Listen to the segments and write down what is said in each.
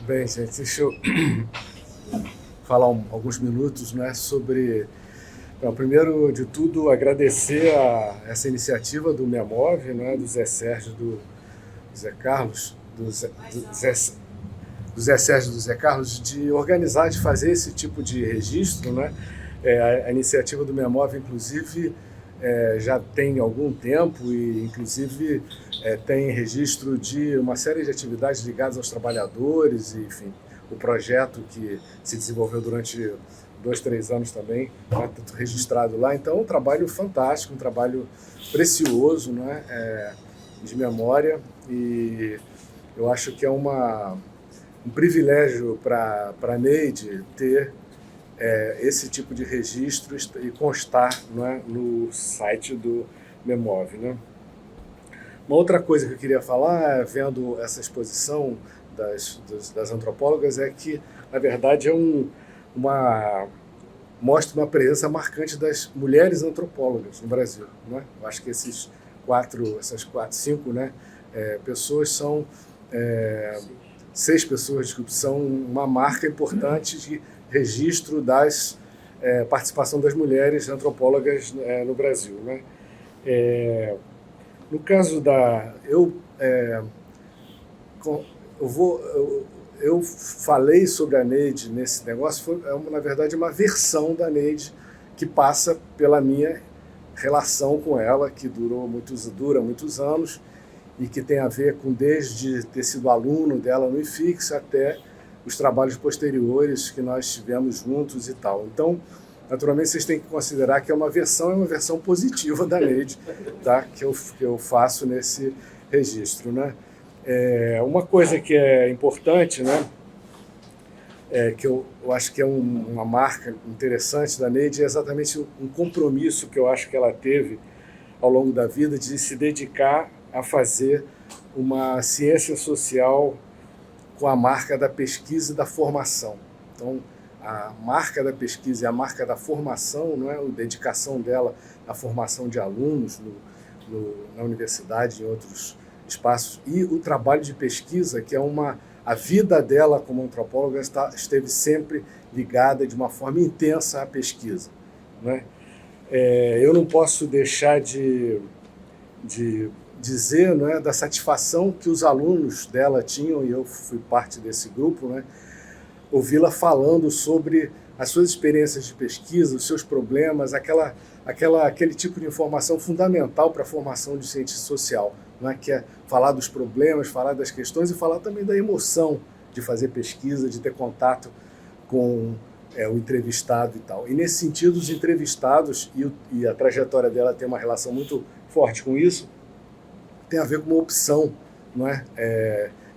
Bem, gente, deixa eu falar alguns minutos, né, sobre... Então, primeiro de tudo, agradecer essa iniciativa do Memov, né, do Zé Sérgio, do Zé Carlos, do Zé Sérgio, do Zé Carlos, de organizar, de fazer esse tipo de registro, né? A iniciativa do Memov, inclusive, já tem algum tempo e, inclusive, tem registro de uma série de atividades ligadas aos trabalhadores, e, enfim, o projeto que se desenvolveu durante 2, 3 anos também, está tudo registrado lá. Então, é um trabalho fantástico, um trabalho precioso, né? De memória, e eu acho que é um privilégio para a Neide ter esse tipo de registros e constar, né, no site do Memov, né? Uma outra coisa que eu queria falar, vendo essa exposição das antropólogas, é que, na verdade, mostra uma presença marcante das mulheres antropólogas no Brasil, né? Eu acho que essas quatro, cinco, né, pessoas são... 6 pessoas, desculpe, são uma marca importante de registro das participação das mulheres antropólogas no Brasil, né? No caso da... Eu falei sobre a Neide nesse negócio, na verdade, uma versão da Neide que passa pela minha relação com ela, que dura muitos anos, e que tem a ver com desde ter sido aluno dela no IFIX até os trabalhos posteriores que nós tivemos juntos e tal. Então, naturalmente, vocês têm que considerar que é uma versão positiva da Neide, tá? que eu faço nesse registro, né? Uma coisa que é importante, né? Que eu acho que é uma marca interessante da Neide, é exatamente um compromisso que eu acho que ela teve ao longo da vida de se dedicar a fazer uma ciência social com a marca da pesquisa e da formação. Então, a marca da pesquisa e a marca da formação, não é? A dedicação dela à formação de alunos na universidade e em outros espaços, e o trabalho de pesquisa, que é a vida dela como antropóloga esteve sempre ligada de uma forma intensa à pesquisa, né? Eu não posso deixar de dizer, não é, da satisfação que os alunos dela tinham, e eu fui parte desse grupo, né, ouvi-la falando sobre as suas experiências de pesquisa, os seus problemas, aquele tipo de informação fundamental para a formação de cientista social, não é, que é falar dos problemas, falar das questões e falar também da emoção de fazer pesquisa, de ter contato com o entrevistado e tal. E, nesse sentido, os entrevistados, e a trajetória dela tem uma relação muito forte com isso, tem a ver com uma opção, não é?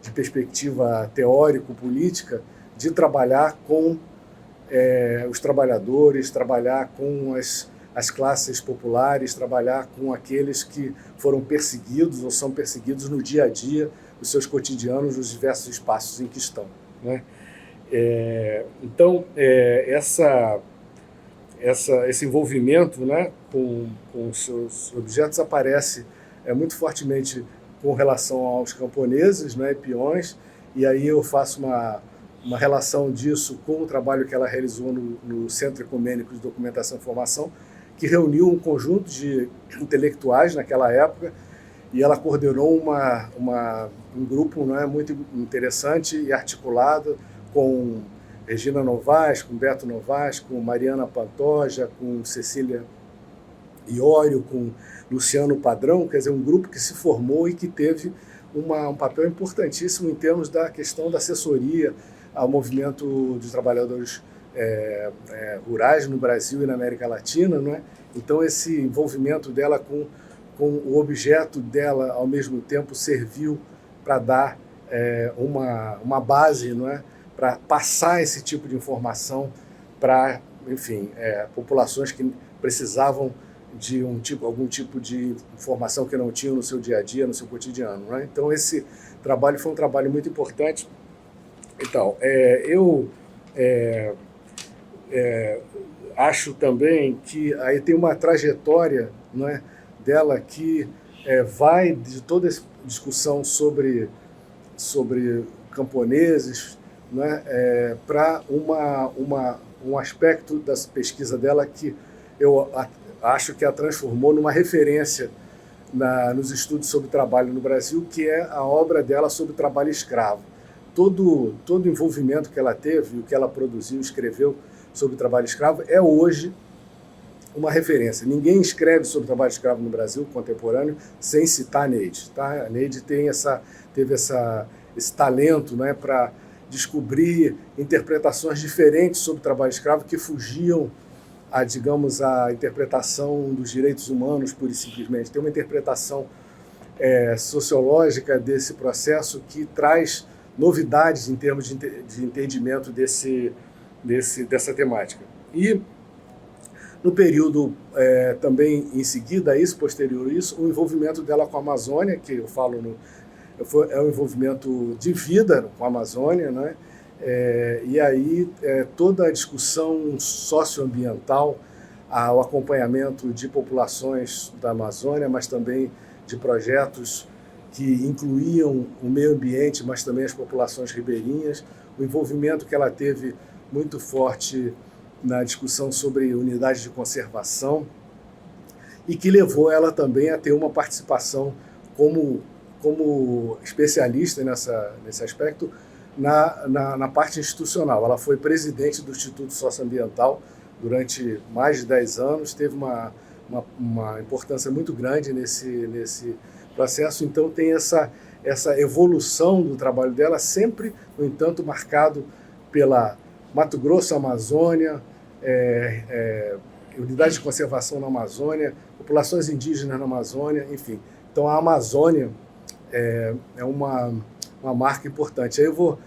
De perspectiva teórico-política, de trabalhar com os trabalhadores, trabalhar com as classes populares, trabalhar com aqueles que foram perseguidos ou são perseguidos no dia a dia, nos seus cotidianos, nos diversos espaços em que estão, né? Então, esse envolvimento, né, com os seus objetos aparece muito fortemente com relação aos camponeses, né, e peões, e aí eu faço uma relação disso com o trabalho que ela realizou no Centro Ecumênico de Documentação e Formação, que reuniu um conjunto de intelectuais naquela época, e ela coordenou um grupo, né, muito interessante e articulado com Regina Novaes, com Beto Novaes, com Mariana Pantoja, com Cecília Iório, com Luciano Padrão, quer dizer, um grupo que se formou e que teve um papel importantíssimo em termos da questão da assessoria ao movimento dos trabalhadores rurais no Brasil e na América Latina, não é? Então, esse envolvimento dela com o objeto dela, ao mesmo tempo, serviu para dar uma base, não é? Para passar esse tipo de informação para, enfim, populações que precisavam de algum tipo de informação que não tinham no seu dia a dia, no seu cotidiano, né? Então, esse trabalho foi um trabalho muito importante. Então, eu acho também que aí tem uma trajetória, não é, dela que vai de toda essa discussão sobre camponeses, né, para um aspecto da pesquisa dela que eu acho que a transformou numa referência nos estudos sobre trabalho no Brasil, que é a obra dela sobre trabalho escravo. Todo o envolvimento que ela teve, o que ela produziu, escreveu sobre trabalho escravo, é hoje uma referência. Ninguém escreve sobre trabalho escravo no Brasil contemporâneo sem citar a Neide. Tá? A Neide teve esse talento, né, para descobrir interpretações diferentes sobre trabalho escravo que fugiam digamos, a interpretação dos direitos humanos, pura e simplesmente. Tem uma interpretação sociológica desse processo que traz novidades em termos de entendimento dessa temática. E no período também em seguida a isso, posterior a isso, o envolvimento dela com a Amazônia, que eu falo é um envolvimento de vida com a Amazônia, né? E aí toda a discussão socioambiental, o acompanhamento de populações da Amazônia, mas também de projetos que incluíam o meio ambiente, mas também as populações ribeirinhas, o envolvimento que ela teve muito forte na discussão sobre unidades de conservação e que levou ela também a ter uma participação como especialista nesse aspecto na parte institucional. Ela foi presidente do Instituto Socioambiental durante mais de 10 anos, teve uma importância muito grande nesse processo, então tem essa evolução do trabalho dela, sempre, no entanto, marcado pela Mato Grosso, Amazônia, unidades de conservação na Amazônia, populações indígenas na Amazônia, enfim. Então a Amazônia é uma marca importante. Aí eu vou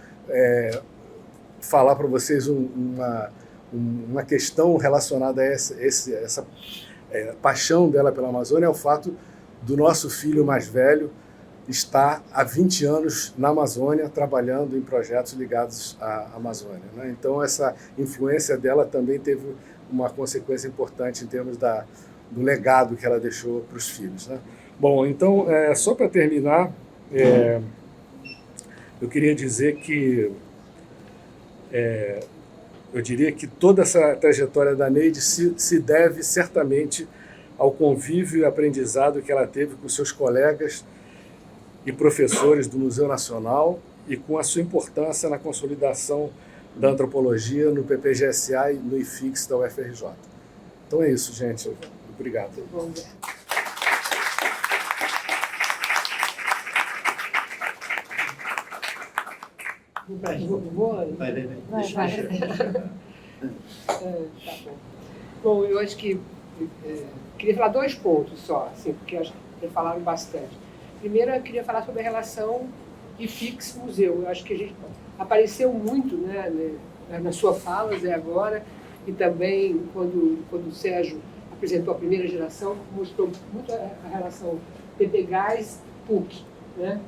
falar para vocês uma questão relacionada a essa paixão dela pela Amazônia, é o fato do nosso filho mais velho estar há 20 anos na Amazônia trabalhando em projetos ligados à Amazônia, né? Então essa influência dela também teve uma consequência importante em termos do legado que ela deixou para os filhos, né? Bom, então, só para terminar, eu queria dizer que eu diria que toda essa trajetória da Neide se deve certamente ao convívio e aprendizado que ela teve com seus colegas e professores do Museu Nacional e com a sua importância na consolidação da antropologia no PPGSA e no IFIX da UFRJ. Então é isso, gente. Obrigado. Muito bom. Tá bom. Bom, eu acho que queria falar 2 pontos só, assim, porque acho que já falaram bastante. Primeiro, eu queria falar sobre a relação IFIX-museu. Eu acho que a gente apareceu muito, né, na sua fala, Zé, agora, e também quando o Sérgio apresentou a primeira geração, mostrou muito a relação PPGás-PUC, né?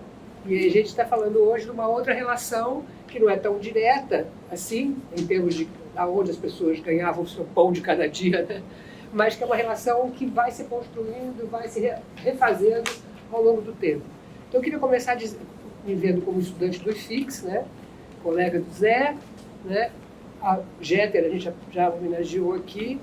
E a gente está falando hoje de uma outra relação que não é tão direta assim, em termos de onde as pessoas ganhavam o seu pão de cada dia, né? Mas que é uma relação que vai se construindo, vai se refazendo ao longo do tempo. Então, eu queria começar me vendo como estudante do IFIX, né? Colega do Zé, né? A Jeter, a gente já homenageou aqui.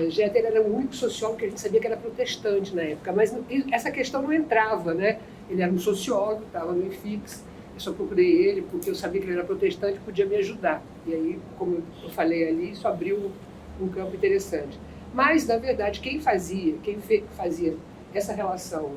Jeter era o único sociólogo que a gente sabia que era protestante na época, mas essa questão não entrava, né? Ele era um sociólogo, estava no IFIX, eu só procurei ele porque eu sabia que ele era protestante e podia me ajudar. E aí, como eu falei ali, isso abriu um campo interessante. Mas, na verdade, quem fazia essa relação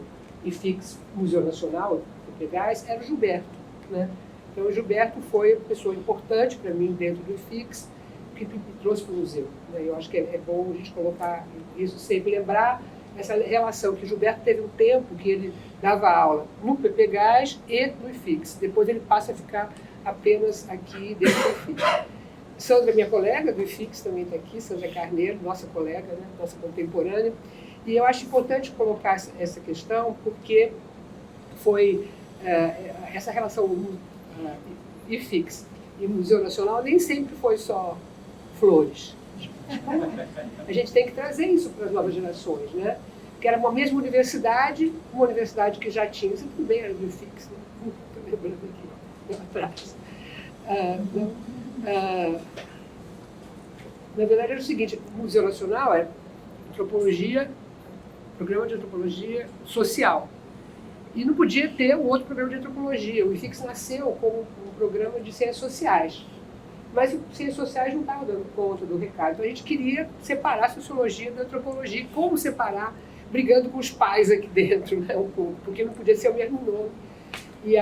IFIX-Museu Nacional, PPGás, era o Gilberto, né? Então, o Gilberto foi uma pessoa importante para mim dentro do IFIX, que me trouxe para o museu, né? Eu acho que é bom a gente colocar isso, sempre lembrar essa relação que o Gilberto teve um tempo que ele dava aula no PPGás e no IFIX. Depois ele passa a ficar apenas aqui dentro do IFIX. Sandra, minha colega do IFIX, também está aqui, Sandra Carneiro, nossa colega, né, nossa contemporânea. E eu acho importante colocar essa questão porque foi essa relação IFIX e Museu Nacional nem sempre foi só flores. A gente tem que trazer isso para as novas gerações, né? Que era uma mesma universidade, uma universidade que já tinha, isso tudo bem, era do IFIX, né? Estou lembrando aqui, atrás. Na verdade, era o seguinte, o Museu Nacional é antropologia, programa de antropologia social. E não podia ter um outro programa de antropologia. O IFIX nasceu como um programa de ciências sociais. Mas ciências sociais não estavam dando conta do recado. Então a gente queria separar a sociologia da antropologia. Como separar? Brigando com os pais aqui dentro, né, um pouco, porque não podia ser o mesmo nome. E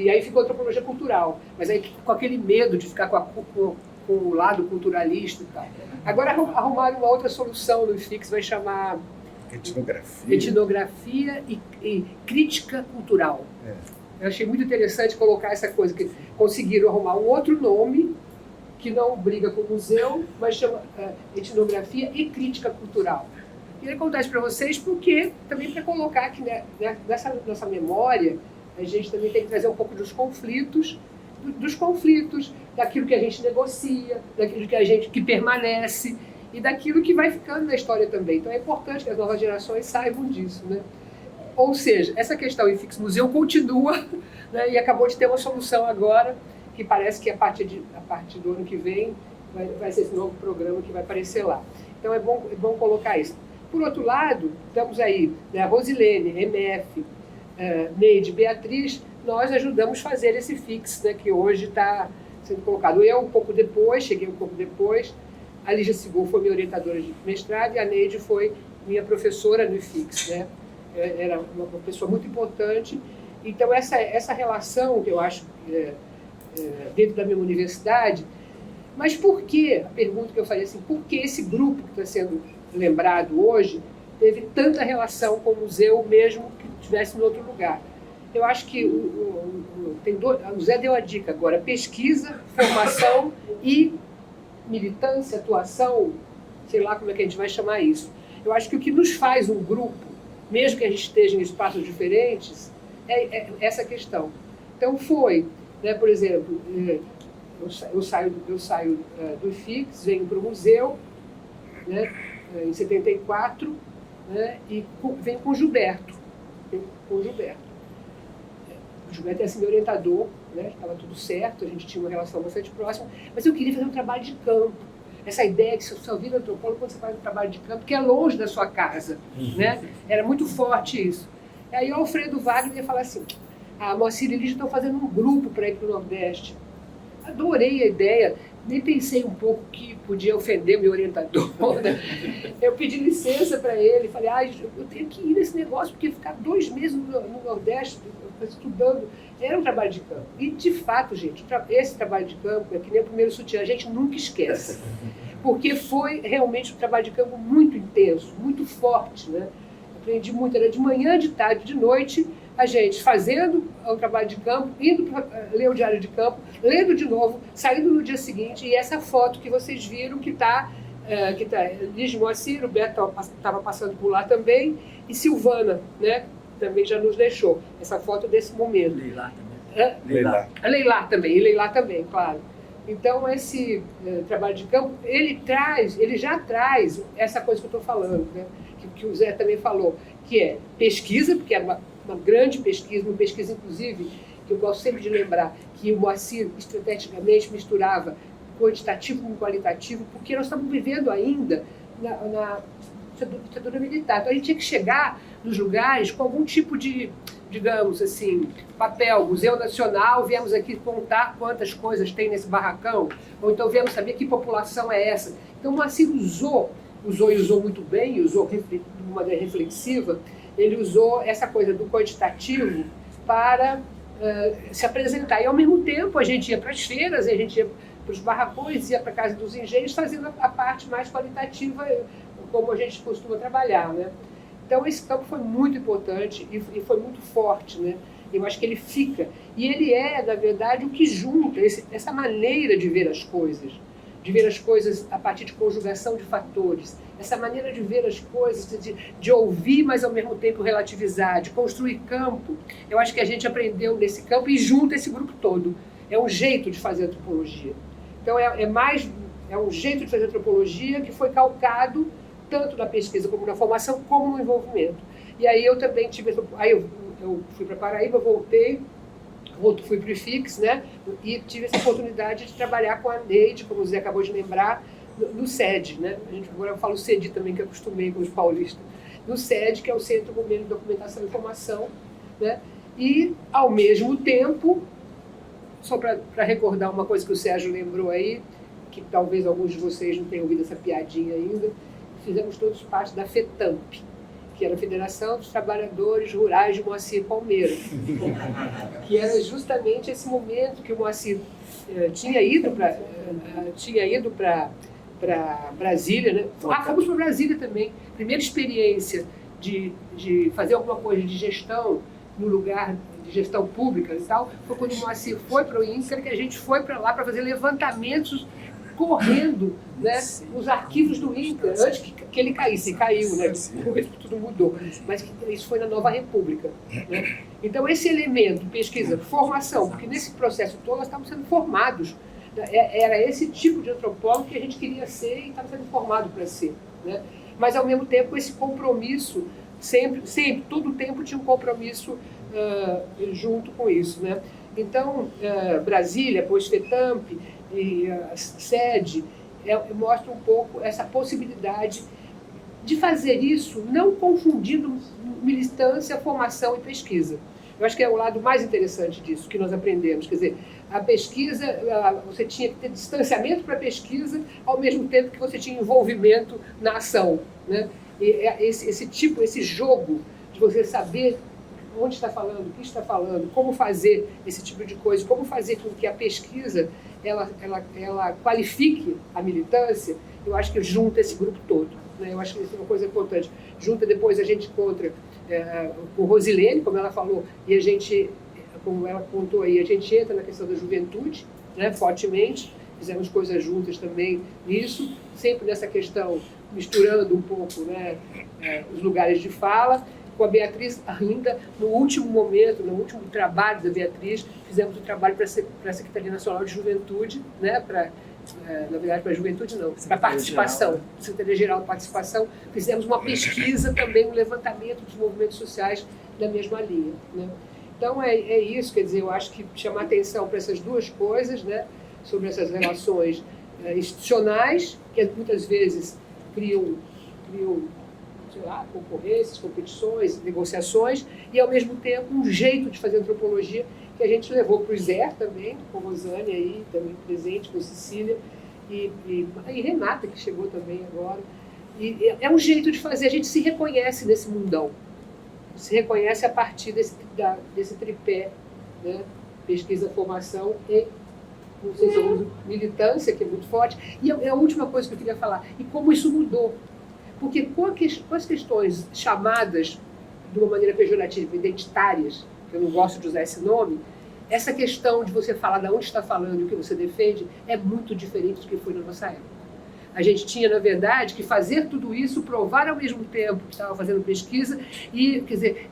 aí ficou antropologia cultural. Mas aí com aquele medo de ficar com o lado culturalista e tal. Agora arrumaram uma outra solução no IFIX, vai chamar etnografia e crítica cultural. Eu achei muito interessante colocar essa coisa, que conseguiram arrumar um outro nome que não briga com o museu, mas chama etnografia e crítica cultural. Queria contar isso para vocês, porque também para colocar que, né, nessa nossa memória, a gente também tem que trazer um pouco dos conflitos, daquilo que a gente negocia, daquilo que permanece, e daquilo que vai ficando na história também. Então é importante que as novas gerações saibam disso, né? Ou seja, essa questão IFIX Museu continua, né, e acabou de ter uma solução agora, que parece que a partir do ano que vem vai ser esse novo programa que vai aparecer lá. Então é bom colocar isso. Por outro lado, estamos aí, né, Rosilene, MF, Neide, Beatriz, nós ajudamos a fazer esse FIX, né, que hoje está sendo colocado. Eu cheguei um pouco depois, a Lígia Sigol foi minha orientadora de mestrado e a Neide foi minha professora no IFIX, né? Era uma pessoa muito importante. Então, essa relação que eu acho dentro da minha universidade, mas por que, a pergunta que eu falei assim, por que esse grupo que está sendo lembrado hoje teve tanta relação com o museu, mesmo que estivesse em outro lugar? Eu acho que o Zé deu a dica agora, pesquisa, formação e militância, atuação, sei lá como é que a gente vai chamar isso. Eu acho que o que nos faz um grupo, mesmo que a gente esteja em espaços diferentes, é essa questão. Então foi, né, por exemplo, eu saio do IFIX, venho para o museu, né, em 74, né, e venho com o Gilberto. O Gilberto é assim, meu orientador, né, estava tudo certo, a gente tinha uma relação bastante próxima, mas eu queria fazer um trabalho de campo. Essa ideia que você só vira antropólogo quando você faz um trabalho de campo, que é longe da sua casa, né? Era muito forte isso. E aí o Alfredo Wagner ia falar assim, a Moacir e Lígia estão fazendo um grupo para ir para o Nordeste. Adorei a ideia, nem pensei um pouco que podia ofender meu orientador, né? Eu pedi licença para ele, falei, eu tenho que ir nesse negócio, porque ficar 2 meses no Nordeste estudando era um trabalho de campo. E, de fato, gente, esse trabalho de campo é que nem o primeiro sutiã, a gente nunca esquece. Porque foi realmente um trabalho de campo muito intenso, muito forte, né? Aprendi muito, era de manhã, de tarde, de noite, a gente fazendo o trabalho de campo, indo para ler o diário de campo, lendo de novo, saindo no dia seguinte, e essa foto que vocês viram que está Lígia Moacir, o Beto estava passando por lá também, e Silvana, né, também já nos deixou essa foto desse momento. Leilá também, claro. Então, esse trabalho de campo, ele já traz essa coisa que eu estou falando, né, que o Zé também falou, que é pesquisa, porque era uma grande pesquisa, uma pesquisa, inclusive, que eu gosto sempre de lembrar, que o Moacir, estrategicamente, misturava quantitativo com qualitativo, porque nós estamos vivendo ainda na ditadura militar. Então, a gente tinha que chegar nos lugares com algum tipo de, digamos assim, papel. Museu Nacional, viemos aqui contar quantas coisas tem nesse barracão, ou então viemos saber que população é essa. Então, o Moacir usou muito bem, usou de uma maneira reflexiva, ele usou essa coisa do quantitativo para se apresentar. E, ao mesmo tempo, a gente ia para as feiras, a gente ia para os barracões, ia para a Casa dos Engenhos, fazendo a parte mais qualitativa, como a gente costuma trabalhar, né? Então, esse campo foi muito importante e foi muito forte, né? Eu acho que ele fica. E ele é, na verdade, o que junta essa maneira de ver as coisas a partir de conjugação de fatores, essa maneira de ver as coisas, de ouvir, mas ao mesmo tempo relativizar, de construir campo. Eu acho que a gente aprendeu nesse campo e junta esse grupo todo. É um jeito de fazer antropologia. Então, é um jeito de fazer antropologia que foi calcado tanto na pesquisa como na formação, como no envolvimento. E aí eu também tive... Aí eu fui para Paraíba, voltei, fui para o IFIX, né? E tive essa oportunidade de trabalhar com a Neide, como o Zé acabou de lembrar, no SED, né? Agora eu falo CEDI também, que eu acostumei com os paulistas. No SED, que é o Centro Governo de Documentação e Informação, né? E, ao mesmo tempo, só para recordar uma coisa que o Sérgio lembrou aí, que talvez alguns de vocês não tenham ouvido essa piadinha ainda, fizemos todos parte da FETAMP, que era a Federação dos Trabalhadores Rurais de Moacir Palmeira, que era justamente esse momento que o Moacir tinha ido para Brasília, né? Fomos para Brasília também. Primeira experiência de fazer alguma coisa de gestão no lugar de gestão pública e tal, foi quando o Moacir foi para o INCRA, que a gente foi para lá para fazer levantamentos correndo, né, nos arquivos do INCRA, antes que ele caísse. E caiu, né? Tudo mudou. Mas isso foi na Nova República, né? Então, esse elemento, pesquisa, formação, porque nesse processo todo nós estávamos sendo formados. Era esse tipo de antropólogo que a gente queria ser e estava sendo formado para ser, né? Mas, ao mesmo tempo, esse compromisso, sempre, todo o tempo tinha um compromisso junto com isso, né? Então, Brasília, depois FETAMP e a SED, mostra um pouco essa possibilidade de fazer isso não confundindo militância, formação e pesquisa. Eu acho que é o lado mais interessante disso, que nós aprendemos. Quer dizer, a pesquisa, você tinha que ter distanciamento para a pesquisa, ao mesmo tempo que você tinha envolvimento na ação, né? E esse jogo de você saber onde está falando, o que está falando, como fazer esse tipo de coisa, como fazer com que a pesquisa ela qualifique a militância, eu acho que junta esse grupo todo, né? Eu acho que isso é uma coisa importante. Junta, depois a gente encontra com Rosilene, como ela falou, e a gente, como ela contou aí, a gente entra na questão da juventude, né, fortemente, fizemos coisas juntas também nisso, sempre nessa questão, misturando um pouco, né, os lugares de fala. Com a Beatriz, ainda no último momento, no último trabalho da Beatriz, fizemos um trabalho para a Secretaria Nacional de Juventude, né, na verdade, para a juventude não, para a participação, Secretaria-Geral de Participação, fizemos uma pesquisa também, um levantamento dos movimentos sociais da mesma linha, né? Então, é isso, quer dizer, eu acho que chamar atenção para essas duas coisas, né, sobre essas relações institucionais, que muitas vezes criam sei lá, concorrências, competições, negociações, e, ao mesmo tempo, um jeito de fazer antropologia que a gente levou para o Zé também, com Rosane aí, também presente, com Cecília, e Renata, que chegou também agora. E é um jeito de fazer, a gente se reconhece nesse mundão, se reconhece a partir desse tripé, né? Pesquisa, formação e, não sei se eu uso, militância, que é muito forte. E a última coisa que eu queria falar, e como isso mudou. Porque com as questões chamadas, de uma maneira pejorativa, identitárias, que eu não gosto de usar esse nome, essa questão de você falar de onde está falando e o que você defende é muito diferente do que foi na nossa época. A gente tinha, na verdade, que fazer tudo isso, provar ao mesmo tempo que estava fazendo pesquisa e, quer dizer,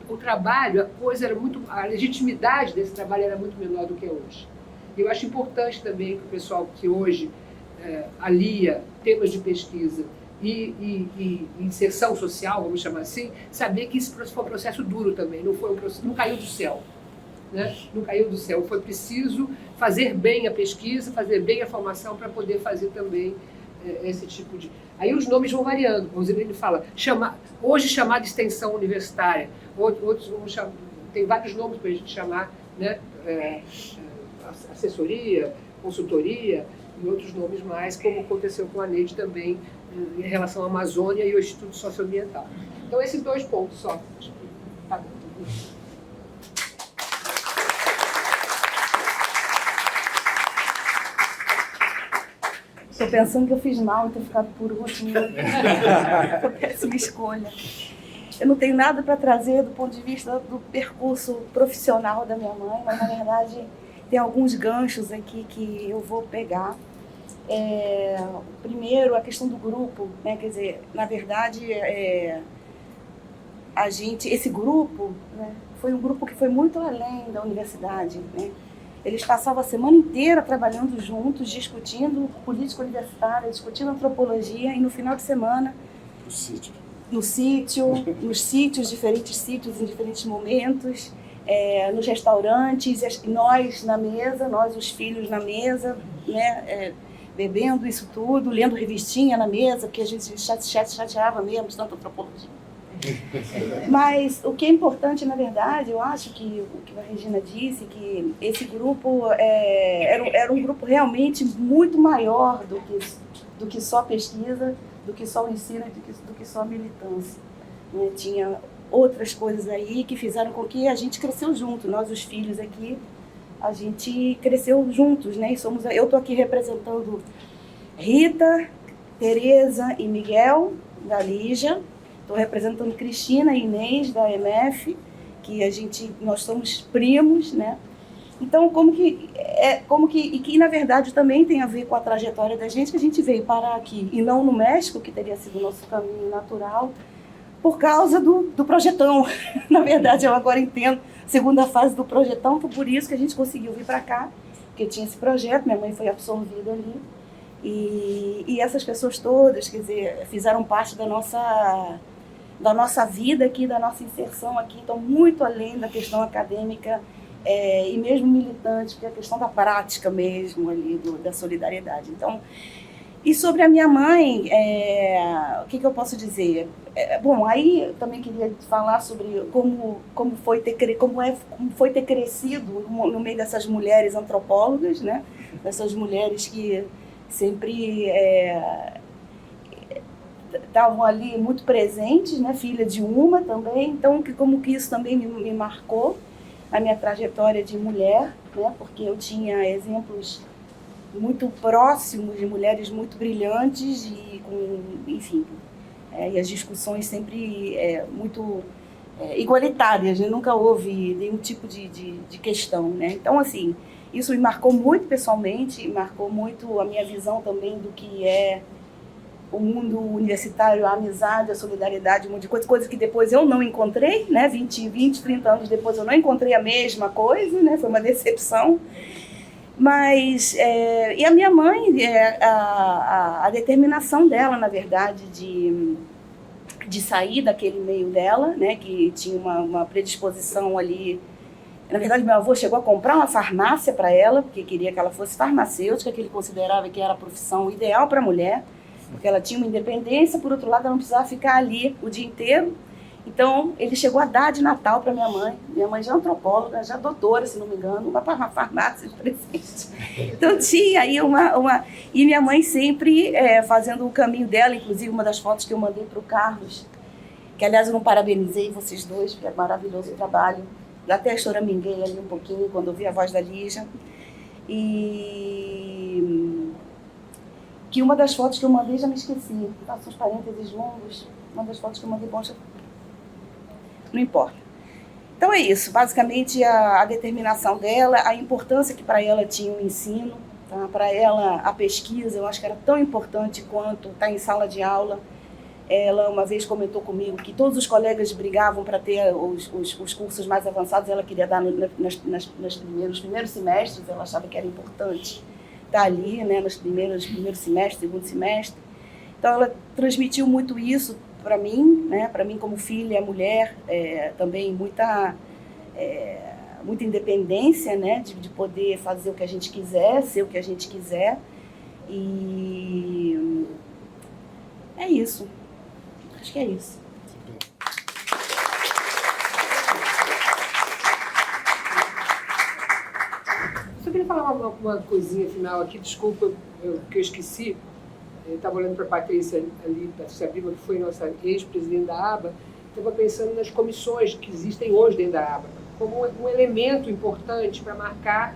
o trabalho, a legitimidade desse trabalho era muito menor do que é hoje. E eu acho importante também que o pessoal que hoje alia temas de pesquisa e inserção social, vamos chamar assim, saber que isso foi um processo duro também, não caiu do céu, né? Não caiu do céu, foi preciso fazer bem a pesquisa, fazer bem a formação para poder fazer também esse tipo de... Aí os nomes vão variando, o Zilene fala, hoje chamada extensão universitária, outros vão chamar, tem vários nomes para a gente chamar, né? Assessoria, consultoria e outros nomes mais, como aconteceu com a Neide também, em relação à Amazônia e ao Instituto Socioambiental. Então, esses 2 pontos só. Tá bom. Estou pensando que eu fiz mal em ter ficado por último. Foi péssima escolha. Eu não tenho nada para trazer do ponto de vista do percurso profissional da minha mãe, mas, na verdade, tem alguns ganchos aqui que eu vou pegar. Primeiro, a questão do grupo, né? Quer dizer, na verdade, esse grupo, né, foi um grupo que foi muito além da universidade, né? Eles passavam a semana inteira trabalhando juntos, discutindo política universitária, discutindo antropologia, e no final de semana, nos sítios, diferentes sítios em diferentes momentos, nos restaurantes, nós na mesa, nós os filhos na mesa, né, bebendo isso tudo, lendo revistinha na mesa, porque a gente chateava mesmo, tanta antropologia. Mas o que é importante, na verdade, eu acho que o que a Regina disse, que esse grupo era um grupo realmente muito maior do que só pesquisa, do que só o ensino e do que só a militância. Né? Tinha outras coisas aí que fizeram com que a gente cresceu junto. Nós, os filhos aqui, a gente cresceu juntos, né? Eu estou aqui representando Rita, Tereza e Miguel, da Lígia. Estou representando Cristina e Inês, da MF, que nós somos primos, né? Então, que na verdade também tem a ver com a trajetória da gente, que a gente veio parar aqui, e não no México, que teria sido o nosso caminho natural, por causa do projetão. Na verdade, eu agora entendo a segunda fase do projetão, foi por isso que a gente conseguiu vir para cá, porque tinha esse projeto, minha mãe foi absorvida ali, e essas pessoas todas, quer dizer, fizeram parte da nossa vida aqui, da nossa inserção aqui, então muito além da questão acadêmica e mesmo militante, que é a questão da prática mesmo ali, da solidariedade. Então, e sobre a minha mãe, o que eu posso dizer? Bom, aí eu também queria falar sobre como foi ter crescido no meio dessas mulheres antropólogas, né? Dessas mulheres que sempre estavam ali muito presentes, né? Filha de uma também, então como que isso também me marcou a minha trajetória de mulher, né? Porque eu tinha exemplos muito próximos de mulheres muito brilhantes e enfim, e as discussões sempre muito igualitárias, né? Nunca houve nenhum tipo de questão, né? Então, assim, isso me marcou muito pessoalmente, marcou muito a minha visão também do que é o mundo universitário, a amizade, a solidariedade, um monte de coisas que depois eu não encontrei, né? 20, 30 anos depois eu não encontrei a mesma coisa, né? Foi uma decepção. Mas, e a minha mãe, a determinação dela, na verdade, de sair daquele meio dela, né? Que tinha uma predisposição ali. Na verdade, meu avô chegou a comprar uma farmácia para ela, porque queria que ela fosse farmacêutica, que ele considerava que era a profissão ideal para a mulher, porque ela tinha uma independência, por outro lado, ela não precisava ficar ali o dia inteiro. Então, ele chegou a dar de Natal para minha mãe. Minha mãe já é antropóloga, já doutora, se não me engano, uma farmácia de presente. Então, tinha aí uma... E minha mãe sempre fazendo o caminho dela, inclusive uma das fotos que eu mandei para o Carlos, que, aliás, eu não parabenizei vocês dois, porque é maravilhoso o trabalho. Eu até choraminguei ali um pouquinho quando eu vi a voz da Lígia. E que uma das fotos que eu mandei, já me esqueci, faço uns parênteses longos, uma das fotos que eu mandei, bom, não importa. Então é isso, basicamente a determinação dela, a importância que para ela tinha o ensino, tá? Para ela a pesquisa, eu acho que era tão importante quanto estar em sala de aula. Ela uma vez comentou comigo que todos os colegas brigavam para ter os cursos mais avançados, ela queria dar nos primeiros semestres, ela achava que era importante estar ali, né, nos primeiros semestres, segundo semestre. Então ela transmitiu muito isso para mim, né, para mim como filha, mulher, também muita independência, né, de poder fazer o que a gente quiser, ser o que a gente quiser. E é isso. Acho que é isso. Só queria falar uma coisinha final aqui, desculpa, que eu esqueci. Eu estava olhando para a Patrícia ali, Patrícia Brima, que foi nossa ex-presidente da ABA, estava pensando nas comissões que existem hoje dentro da ABA, como um elemento importante para marcar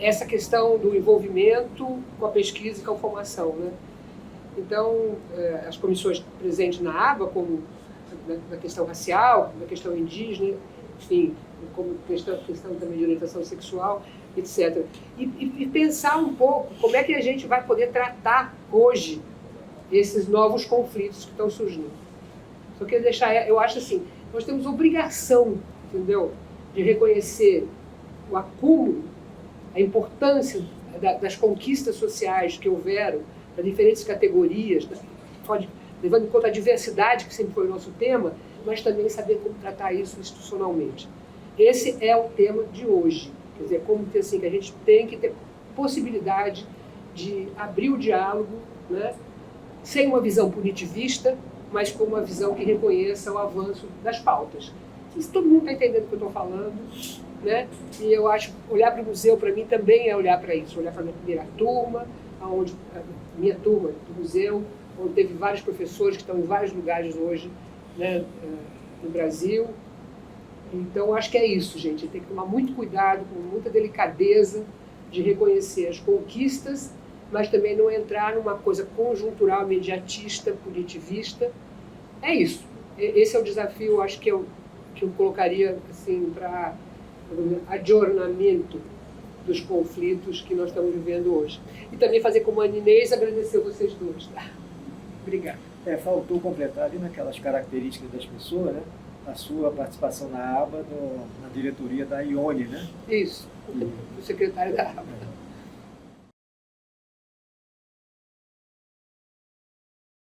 essa questão do envolvimento com a pesquisa e com a formação, né? Então, as comissões presentes na ABA, como na questão racial, na questão indígena, enfim, como questão também de orientação sexual, etc. E pensar um pouco como é que a gente vai poder tratar hoje esses novos conflitos que estão surgindo. Só queria deixar, eu acho assim, nós temos obrigação, entendeu, de reconhecer o acúmulo, a importância das conquistas sociais que houveram para diferentes categorias, levando em conta a diversidade, que sempre foi o nosso tema, mas também saber como tratar isso institucionalmente. Esse é o tema de hoje. Quer dizer, como que, assim, que a gente tem que ter possibilidade de abrir o diálogo, né, sem uma visão punitivista, mas com uma visão que reconheça o avanço das pautas. Isso todo mundo está entendendo o que eu estou falando, né? E eu acho que olhar para o museu, para mim, também é olhar para isso, olhar para a minha primeira turma, a minha turma do museu, onde teve vários professores que estão em vários lugares hoje, né, no Brasil. Então, acho que é isso, gente. Tem que tomar muito cuidado, com muita delicadeza, de reconhecer as conquistas, mas também não entrar numa coisa conjuntural, imediatista, punitivista. É isso. Esse é o desafio, acho que eu colocaria assim, para adornamento dos conflitos que nós estamos vivendo hoje. E também fazer como a Inês, agradecer a vocês dois. Tá? Obrigada. Faltou completar ali naquelas características das pessoas, né? A sua participação na aba, na diretoria da IONE, né? Isso, o secretário da aba.